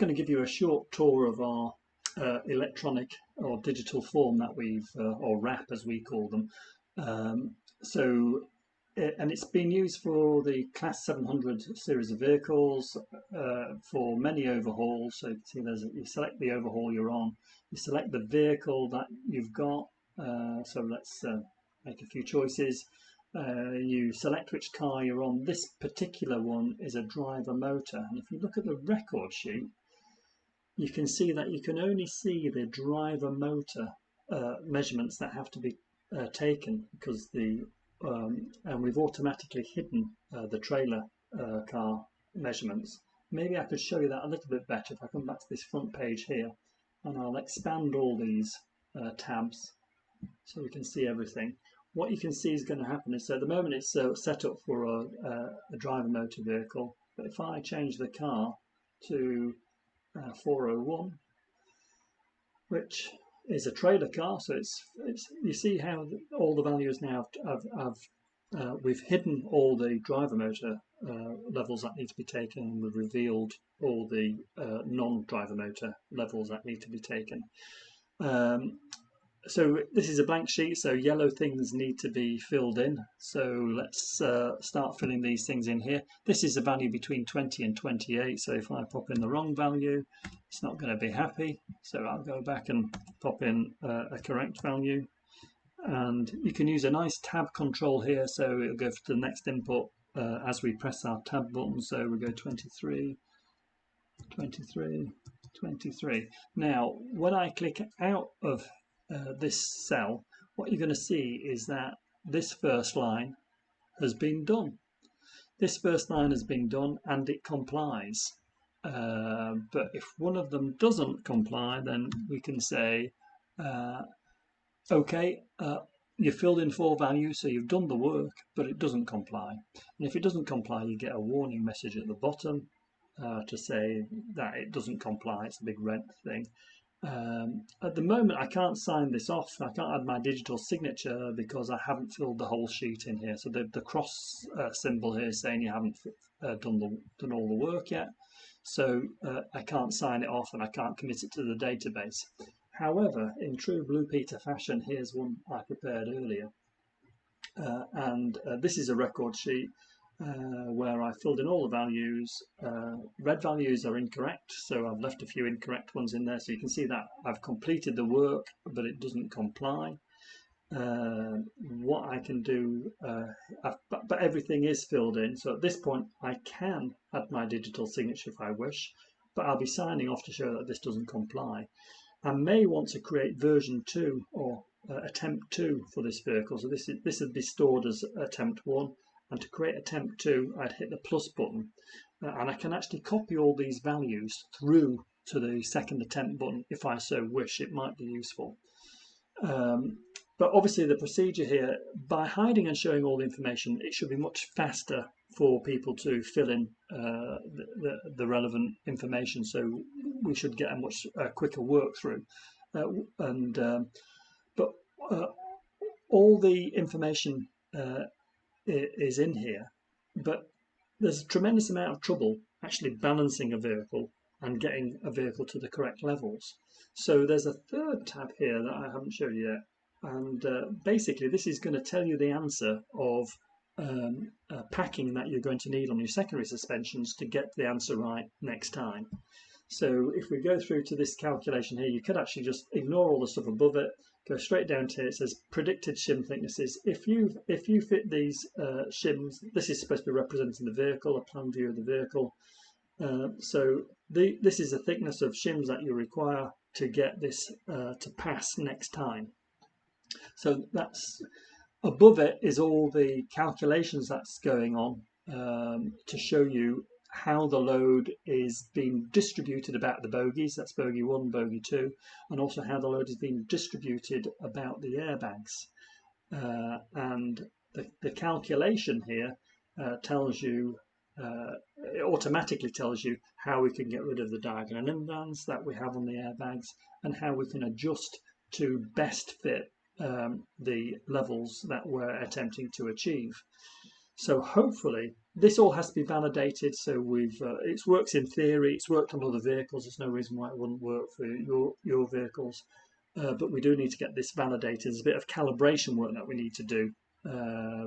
going to give you a short tour of our electronic or digital form that we've, or wrap as we call them. And it's been used for the Class 700 series of vehicles for many overhauls. So you can see you select the overhaul you're on, you select the vehicle that you've got. So let's make a few choices. You select which car you're on. This particular one is a driver motor, and if you look at the record sheet, you can see that you can only see the driver motor measurements that have to be taken, because and we've automatically hidden the trailer car measurements. Maybe I could show you that a little bit better if I come back to this front page here, and I'll expand all these tabs so we can see everything. What you can see is going to happen is, so at the moment it's set up for a driver motor vehicle, but if I change the car to 401, which is a trailer car, so it's you see how all the values now we've hidden all the driver motor levels that need to be taken, and we've revealed all the non-driver motor levels that need to be taken. So this is a blank sheet, so yellow things need to be filled in. So let's start filling these things in here. This is a value between 20 and 28, so if I pop in the wrong value, it's not going to be happy. So I'll go back and pop in a correct value. And you can use a nice tab control here, so it'll go to the next input as we press our tab button. So we go 23, 23, 23. Now, when I click out of this cell, what you're going to see is that this first line has been done. This first line has been done and it complies. But if one of them doesn't comply, then we can say, okay, you filled in 4 values, so you've done the work, but it doesn't comply. And if it doesn't comply, you get a warning message at the bottom to say that it doesn't comply. It's a big red thing. At the moment, I can't sign this off. I can't add my digital signature because I haven't filled the whole sheet in here. So the cross symbol here is saying you haven't done all the work yet. So I can't sign it off and I can't commit it to the database. However, in true Blue Peter fashion, here's one I prepared earlier. This is a record sheet where I filled in all the values. Red values are incorrect, so I've left a few incorrect ones in there, so you can see that I've completed the work but it doesn't comply. What I can do, but everything is filled in, so at this point I can add my digital signature if I wish, but I'll be signing off to show that this doesn't comply. I may want to create version 2 or attempt 2 for this vehicle, so this would be stored as attempt 1. And to create attempt 2, I'd hit the plus button, and I can actually copy all these values through to the second attempt button if I so wish. It might be useful. But obviously the procedure here, by hiding and showing all the information, it should be much faster for people to fill in the relevant information, so we should get a much quicker work through. But all the information is in here, but there's a tremendous amount of trouble actually balancing a vehicle and getting a vehicle to the correct levels. So there's a third tab here that I haven't showed you yet, and basically this is going to tell you the answer of packing that you're going to need on your secondary suspensions to get the answer right next time. So if we go through to this calculation here, you could actually just ignore all the stuff above it, go straight down to here. It says predicted shim thicknesses. If you fit these shims, this is supposed to be representing the vehicle, a plan view of the vehicle. This is the thickness of shims that you require to get this to pass next time. So that's above it is all the calculations that's going on to show you how the load is being distributed about the bogies, that's bogey 1, bogey 2, and also how the load is being distributed about the airbags. And the calculation here tells you, it automatically tells you how we can get rid of the diagonal imbalance that we have on the airbags and how we can adjust to best fit the levels that we're attempting to achieve. So hopefully This all has to be validated, so it works in theory, it's worked on other vehicles, there's no reason why it wouldn't work for your vehicles. But we do need to get this validated. There's a bit of calibration work that we need to do,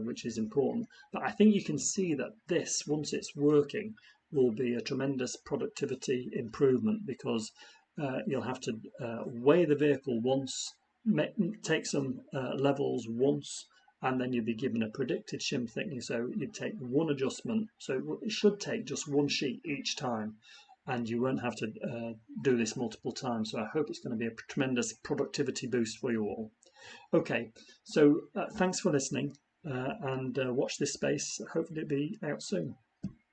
which is important. But I think you can see that this, once it's working, will be a tremendous productivity improvement, because you'll have to weigh the vehicle once, take some levels once, and then you'd be given a predicted shim thickness. So you'd take one adjustment. So it should take just one sheet each time, and you won't have to do this multiple times. So I hope it's going to be a tremendous productivity boost for you all. Okay, so thanks for listening, and watch this space. Hopefully it'll be out soon.